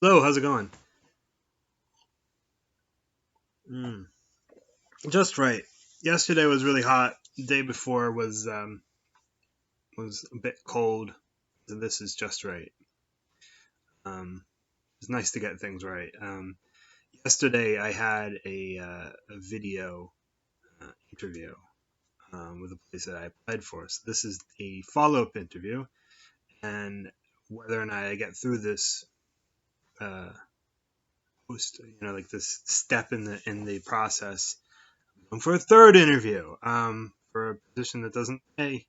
Hello, how's it going? Mm, just right. Yesterday was really hot. The day before was a bit cold. So this is just right. It's nice to get things right. Yesterday I had a video interview with a place that I applied for. So this is the follow-up interview, and whether or not I get through this uh, post, like this step in the process, I'm for a third interview for a position that doesn't pay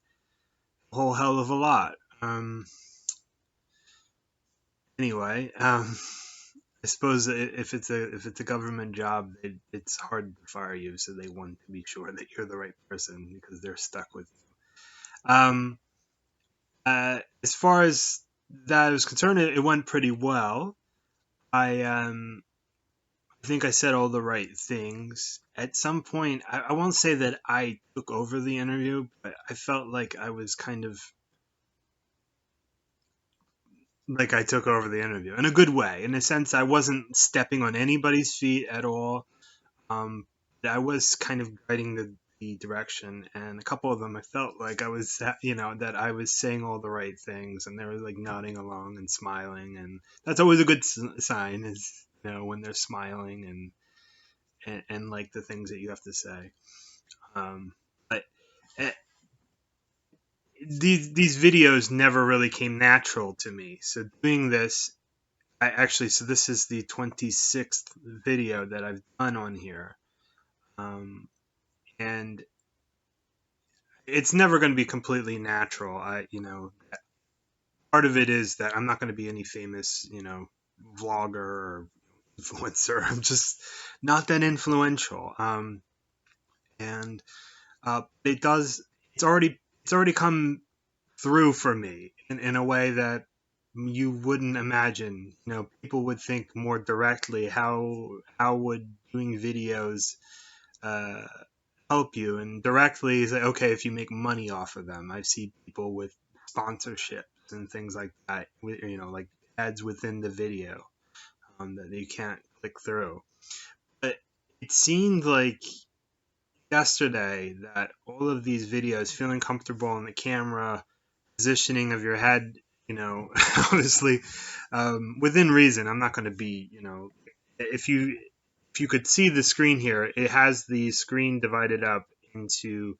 whole hell of a lot. Anyway, I suppose if it's a government job, it's hard to fire you, so they want to be sure that you're the right person because they're stuck with you. As far as that is concerned, it went pretty well. I think I said all the right things. At some point, I won't say that I took over the interview, but I felt like I was kind of like I took over the interview in a good way. In a sense, I wasn't stepping on anybody's feet at all. Um, I was kind of guiding the direction, and a couple of them I felt like I was, that I was saying all the right things, and they were like nodding along and smiling, and that's always a good sign, is when they're smiling and like the things that you have to say. But uh, these videos never really came natural to me. So doing this, so this is the 26th video that I've done on here. Um, and it's never going to be completely natural. Part of it is that I'm not going to be any famous, vlogger or influencer. I'm just not that influential. And it does, it's already come through for me in a way that you wouldn't imagine. People would think more directly, how would doing videos uh, help you? And directly is like, okay, if you make money off of them. I see people with sponsorships and things like that, like ads within the video that you can't click through. But it seemed like yesterday that all of these videos, feeling comfortable in the camera, positioning of your head, obviously, within reason. I'm not going to be, if you could see the screen here, it has the screen divided up into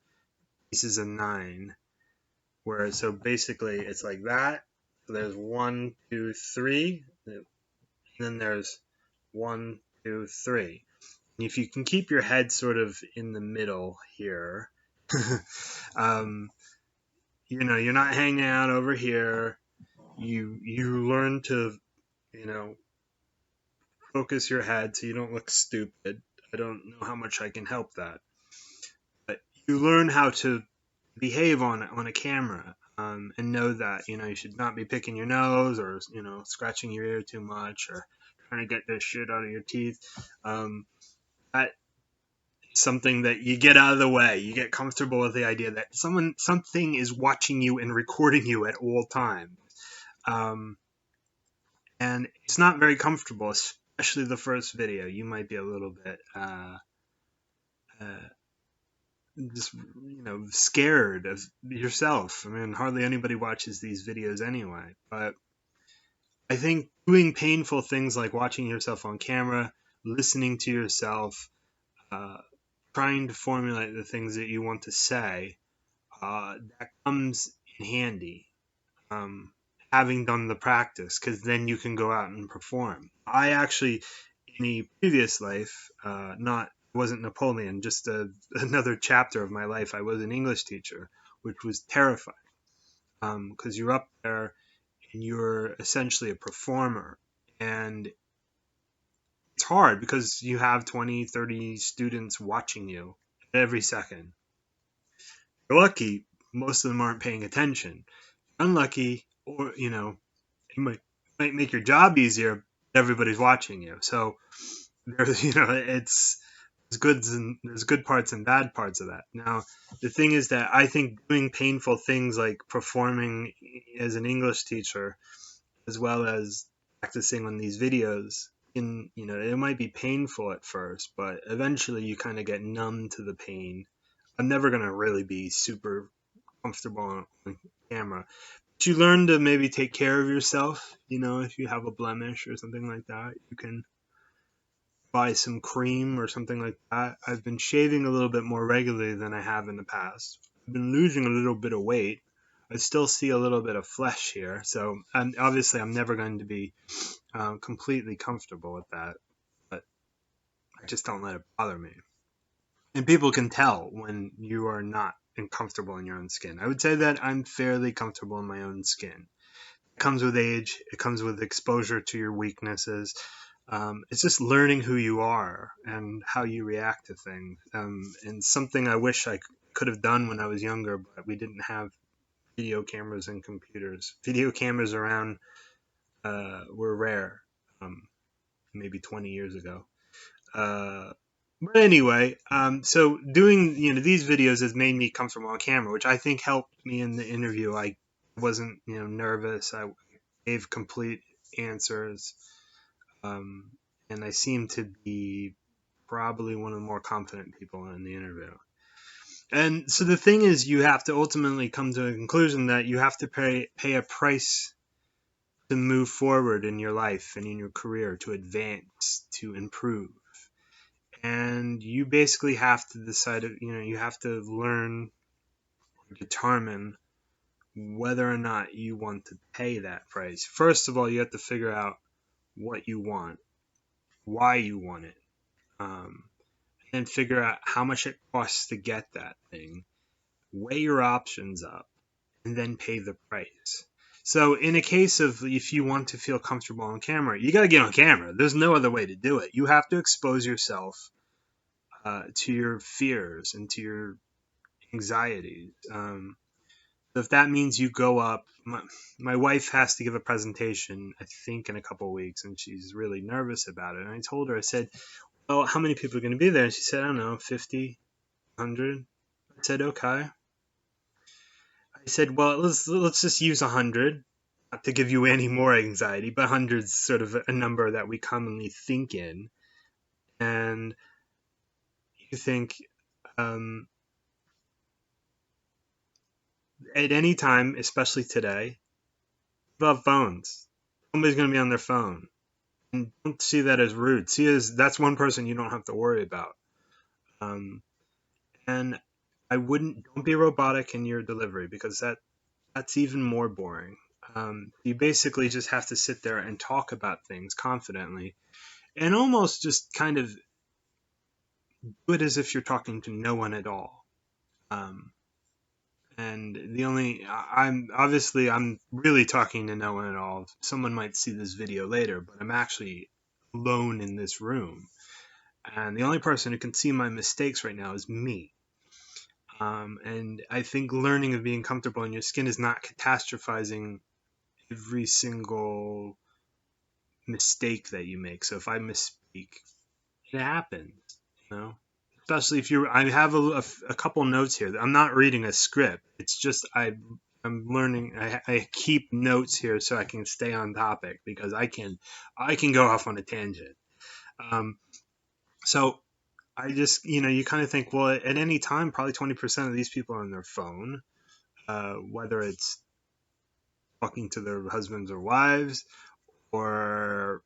pieces of nine, where so basically it's like that. So there's one, two, three, and then there's one, two, three. And if you can keep your head sort of in the middle here, um, you're not hanging out over here. You learn to you know focus your head so you don't look stupid. I don't know how much I can help that, but you learn how to behave on a camera, and know that you should not be picking your nose or scratching your ear too much or trying to get this shit out of your teeth. That something that you get out of the way. You get comfortable with the idea that something is watching you and recording you at all times. Um, and it's not very comfortable, especially the first video. You might be a little bit uh, just scared of yourself. I mean, hardly anybody watches these videos anyway. But I think doing painful things like watching yourself on camera, listening to yourself, uh, trying to formulate the things that you want to say, that comes in handy. Um, Having done the practice, because then you can go out and perform. I actually, in a previous life, not wasn't Napoleon, just another chapter of my life. I was an English teacher, which was terrifying, because you're up there and you're essentially a performer, and it's hard because you have 20, 30 students watching you every second. You're lucky, most of them aren't paying attention. Unlucky, or it might make your job easier. Everybody's watching you, so there's there's good parts and bad parts of that. Now, the thing is that I think doing painful things like performing as an English teacher, as well as practicing on these videos, it might be painful at first, but eventually you kind of get numb to the pain. I'm never going to really be super comfortable on camera. But you learn to maybe take care of yourself. If you have a blemish or something like that, you can buy some cream or something like that. I've been shaving a little bit more regularly than I have in the past. I've been losing a little bit of weight. I still see a little bit of flesh here, so obviously I'm never going to be completely comfortable with that, but I just don't let it bother me. And people can tell when you are not comfortable in your own skin. I would say that I'm fairly comfortable in my own skin. It comes with age. It comes with exposure to your weaknesses. It's just learning who you are and how you react to things. And something I wish I could have done when I was younger, but we didn't have video cameras and computers. Video cameras around were rare, maybe 20 years ago. But anyway, so doing these videos has made me comfortable on camera, which I think helped me in the interview. I wasn't nervous. I gave complete answers, and I seemed to be probably one of the more confident people in the interview. And so the thing is, you have to ultimately come to a conclusion that you have to pay a price to move forward in your life and in your career, to advance, to improve. And you basically have to decide, you have to learn or determine whether or not you want to pay that price. First of all, you have to figure out what you want, why you want it, and figure out how much it costs to get that thing, weigh your options up, and then pay the price. So in a case of if you want to feel comfortable on camera, you got to get on camera. There's no other way to do it. You have to expose yourself to your fears and to your anxieties. So if that means you go up, my wife has to give a presentation, I think, in a couple of weeks, and she's really nervous about it. And I told her, I said, well, how many people are going to be there? And she said, I don't know, 50, 100. I said, okay. I said, well, let's just use 100, not to give you any more anxiety, but 100 is sort of a number that we commonly think in. And you think, at any time, especially today, people have phones. Somebody's going to be on their phone. And don't see that as rude. See it as that's one person you don't have to worry about. And don't be robotic in your delivery, because that's even more boring. You basically just have to sit there and talk about things confidently and almost just kind of do it as if you're talking to no one at all. And I'm really talking to no one at all. Someone might see this video later, but I'm actually alone in this room. And the only person who can see my mistakes right now is me. And I think learning of being comfortable in your skin is not catastrophizing every single mistake that you make. So if I misspeak, it happens, especially if I have a couple notes here. I'm not reading a script. It's just I'm learning. I keep notes here so I can stay on topic, because I can go off on a tangent. So I just, you kind of think, well, at any time, probably 20% of these people are on their phone, whether it's talking to their husbands or wives, or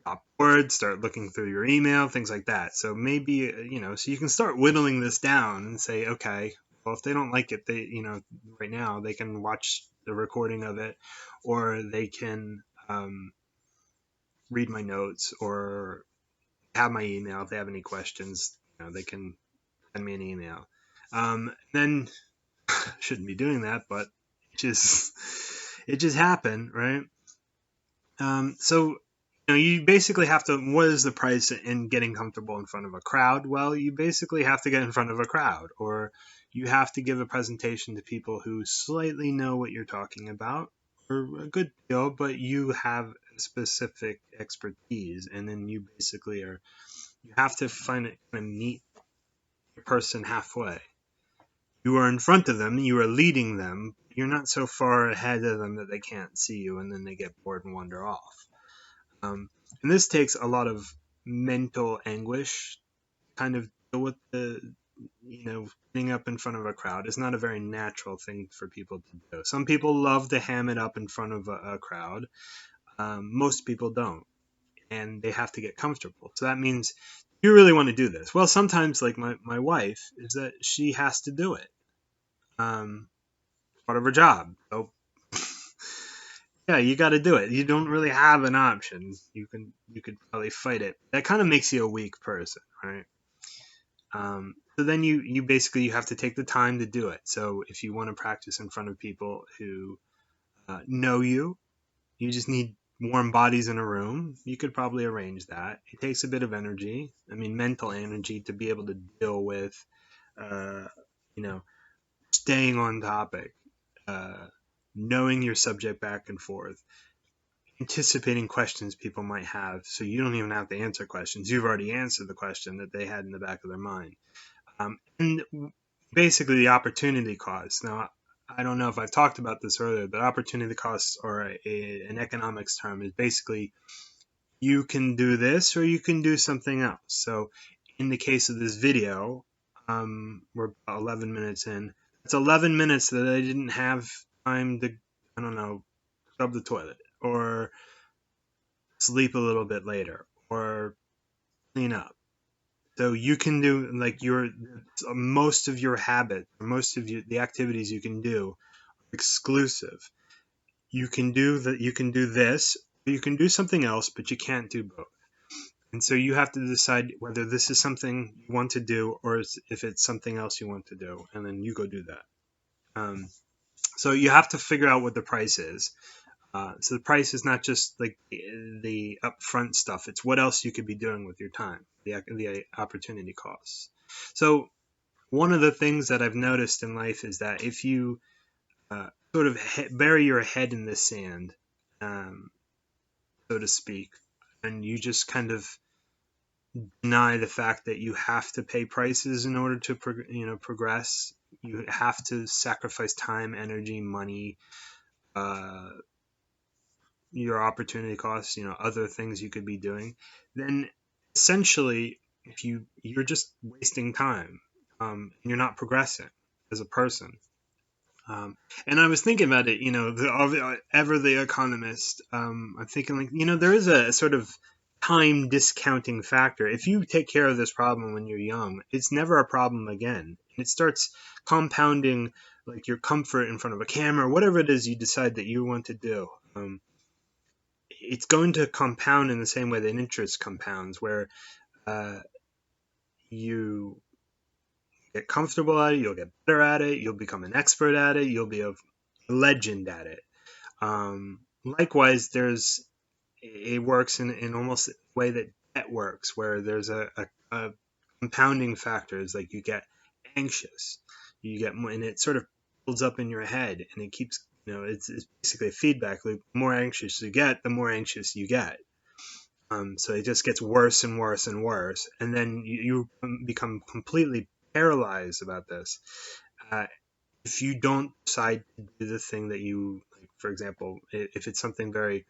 got bored, start looking through your email, things like that. So maybe, so you can start whittling this down and say, okay, well, if they don't like it, they, right now, they can watch the recording of it, or they can read my notes, or have my email. If they have any questions, they can send me an email. Then shouldn't be doing that, but it just happened, right? So you basically have to, what is the price in getting comfortable in front of a crowd? Well, you basically have to get in front of a crowd, or you have to give a presentation to people who slightly know what you're talking about, or a good deal, but you have a specific expertise, and then you basically you have to find it, kind of meet the person halfway. You are in front of them, you are leading them, you're not so far ahead of them that they can't see you and then they get bored and wander off. And this takes a lot of mental anguish, kind of deal with getting up in front of a crowd is not a very natural thing for people to do. Some people love to ham it up in front of a crowd. Most people don't, and they have to get comfortable. So that means you really want to do this. Well, sometimes, like my wife, is that she has to do it. Part of her job. So yeah, you got to do it. You don't really have an option. You could probably fight it. That kind of makes you a weak person, right? So then you basically you have to take the time to do it. So if you want to practice in front of people who know you, you just need warm bodies in a room. You could probably arrange that. It takes a bit of energy. I mean, mental energy to be able to deal with, uh, you know, staying on topic, uh, knowing your subject back and forth, anticipating questions people might have, so you don't even have to answer questions. You've already answered the question that they had in the back of their mind. And basically the opportunity cost. Now, I don't know if I've talked about this earlier, but opportunity costs, or an economics term, is basically you can do this or you can do something else. So in the case of this video, we're about 11 minutes in. It's 11 minutes that I didn't have time to, I don't know, scrub the toilet or sleep a little bit later or clean up. So you can do like most of your habit, most of the activities you can do are exclusive. You can do that. You can do this. Or you can do something else, but you can't do both. And so you have to decide whether this is something you want to do or if it's something else you want to do, and then you go do that. So you have to figure out what the price is. So the price is not just like the upfront stuff; it's what else you could be doing with your time, the opportunity costs. So one of the things that I've noticed in life is that if you sort of bury your head in the sand, um, so to speak, and you just kind of deny the fact that you have to pay prices in order to progress. You have to sacrifice time, energy, money, uh, your opportunity costs, other things you could be doing. Then essentially, if you're just wasting time, you're not progressing as a person. And I was thinking about it, ever the economist. I'm thinking like, there is a sort of time discounting factor. If you take care of this problem when you're young, it's never a problem again. And it starts compounding like your comfort in front of a camera, whatever it is you decide that you want to do. It's going to compound in the same way that interest compounds, where uh, you get comfortable at it, you'll get better at it, you'll become an expert at it, you'll be a legend at it. Likewise, it works in almost the way that debt works, where there's a compounding factor. Is like you get anxious, you get more, and it sort of builds up in your head, and it keeps, it's basically a feedback loop. The more anxious you get, the more anxious you get. So it just gets worse and worse and worse, and then you become completely paralyzed about this. If you don't decide to do the thing that you like, for example, if it's something very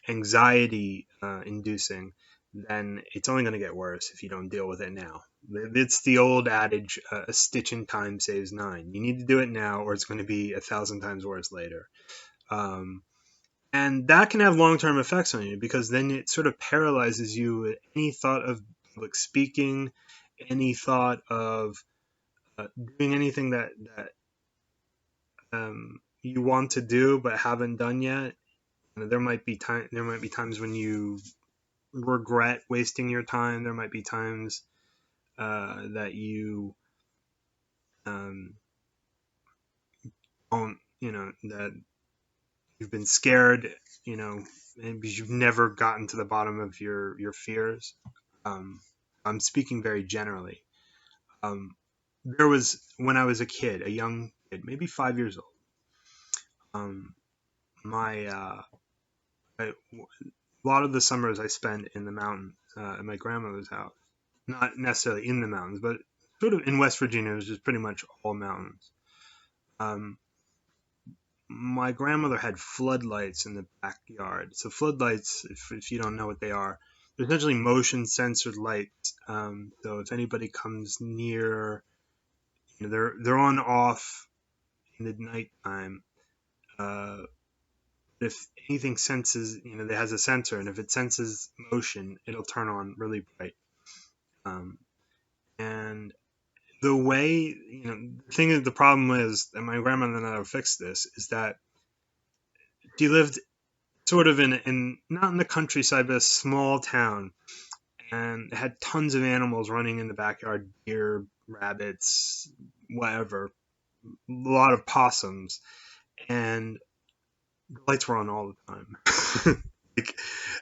anxiety inducing, then it's only going to get worse if you don't deal with it now. It's the old adage, a stitch in time saves nine. You need to do it now, or it's going to be 1,000 times worse later. And that can have long-term effects on you, because then it sort of paralyzes you. Any thought of public speaking, any thought of doing anything that you want to do but haven't done yet. There might be times when you regret wasting your time. There might be times that you don't, that you've been scared, because you've never gotten to the bottom of your fears. I'm speaking very generally. There was, when I was a kid, a young kid, maybe 5 years old, my a lot of the summers I spent in the mountains at my grandmother's house. Not necessarily in the mountains, but sort of in West Virginia, it was just pretty much all mountains. Um, my grandmother had floodlights in the backyard. So floodlights, if you don't know what they are, they're essentially motion censored lights. So if anybody comes near, they're on off in the nighttime. Uh, if anything senses, it has a sensor, and if it senses motion, it'll turn on really bright. Um, and the way, the problem is, and my grandmother never fixed this, is that she lived sort of in not in the countryside, but a small town, and had tons of animals running in the backyard, deer, rabbits, whatever, a lot of possums, and the lights were on all the time.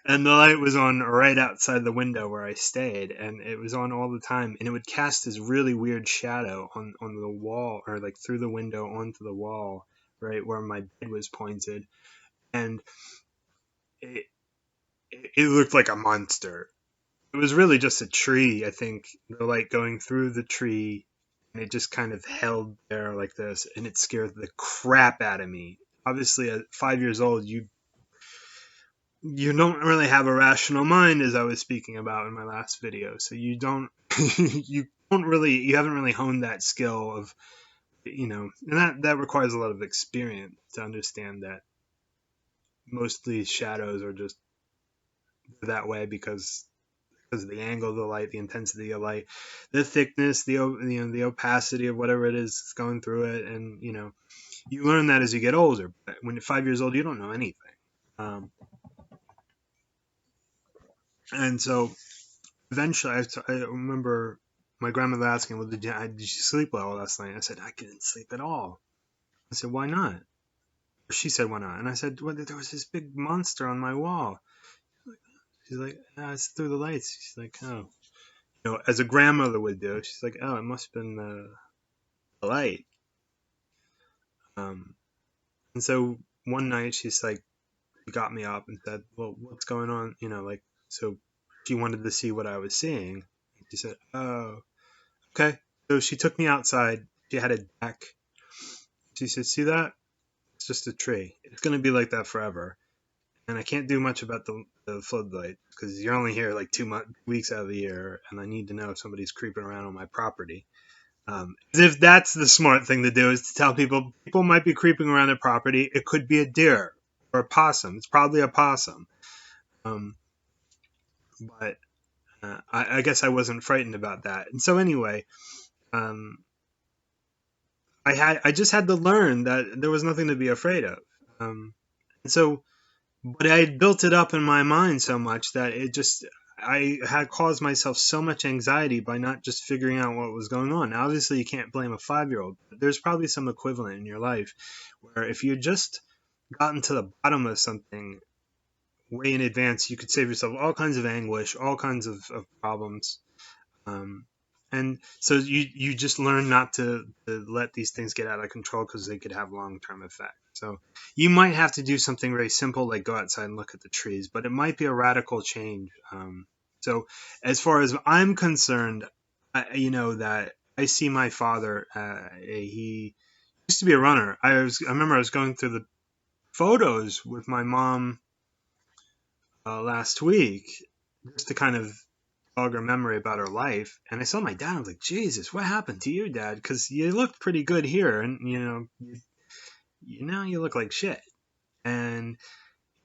And the light was on right outside the window where I stayed, and it was on all the time, and it would cast this really weird shadow on the wall, or like through the window onto the wall, right where my bed was pointed, and it, it looked like a monster. It was really just a tree, I think, the light going through the tree, and it just kind of held there like this, and it scared the crap out of me. Obviously, at 5 years old, you don't really have a rational mind, as I was speaking about in my last video. So you don't you haven't really honed that skill of, and that requires a lot of experience to understand that most of these shadows are just that way because of the angle of the light, the intensity of light, the thickness, the opacity of whatever it is that's going through it, and you learn that as you get older. But when you're 5 years old, you don't know anything. And so eventually, I remember my grandmother asking, "Well, did you sleep well last night?" I said, "I didn't sleep at all." I said, "Why not?" She said, "Why not?" And I said, "Well, there was this big monster on my wall." She's like, "It's through the lights." She's like, "Oh." As a grandmother would do. She's like, "Oh, it must have been the light." And so one night she's like, she got me up and said, "Well, what's going on?" So she wanted to see what I was seeing. She said, "Oh, okay." So she took me outside. She had a deck. She said, "See that? It's just a tree. It's going to be like that forever. And I can't do much about the floodlight because you're only here like 2 weeks out of the year, and I need to know if somebody's creeping around on my property." As if that's the smart thing to do, is to tell people might be creeping around their property. It could be a deer or a possum. It's probably a possum. But I guess I wasn't frightened about that. And so anyway, um, I just had to learn that there was nothing to be afraid of. And so, but I had built it up in my mind so much that I had caused myself so much anxiety by not just figuring out what was going on. Now, obviously, you can't blame a 5-year-old. But there's probably some equivalent in your life where if you had just gotten to the bottom of something way in advance, you could save yourself all kinds of anguish, all kinds of problems. And so you just learn not to let these things get out of control because they could have long-term effects. So you might have to do something very simple like go outside and look at the trees, but it might be a radical change. So as far as I'm concerned, that I see my father. He used to be a runner. I remember I was going through the photos with my mom last week just to kind of jog her memory about her life, and I saw my dad. I was like, "Jesus, what happened to you, Dad? Because you looked pretty good here, and you look like shit." And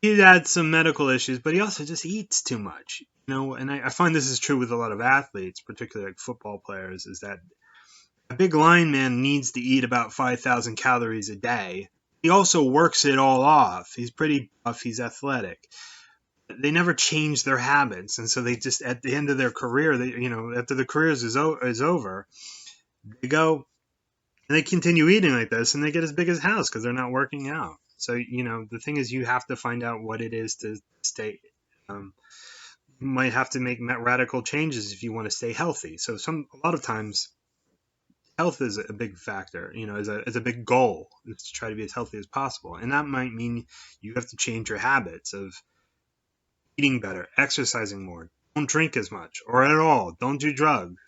he had some medical issues, but he also just eats too much, And I find this is true with a lot of athletes, particularly like football players, is that a big lineman needs to eat about 5,000 calories a day. He also works it all off. He's pretty buff. He's athletic. They never change their habits, and so they just at the end of their career, after the career is over, they go and they continue eating like this, and they get as big as house because they're not working out. So the thing is, you have to find out what it is to stay. You might have to make radical changes if you want to stay healthy. So a lot of times, health is a big factor. As a big goal is to try to be as healthy as possible, and that might mean you have to change your habits of eating better, exercising more, don't drink as much or at all, don't do drugs,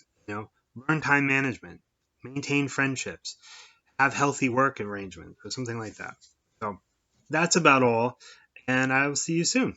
learn time management, maintain friendships, have healthy work arrangements, or something like that. So that's about all, and I will see you soon.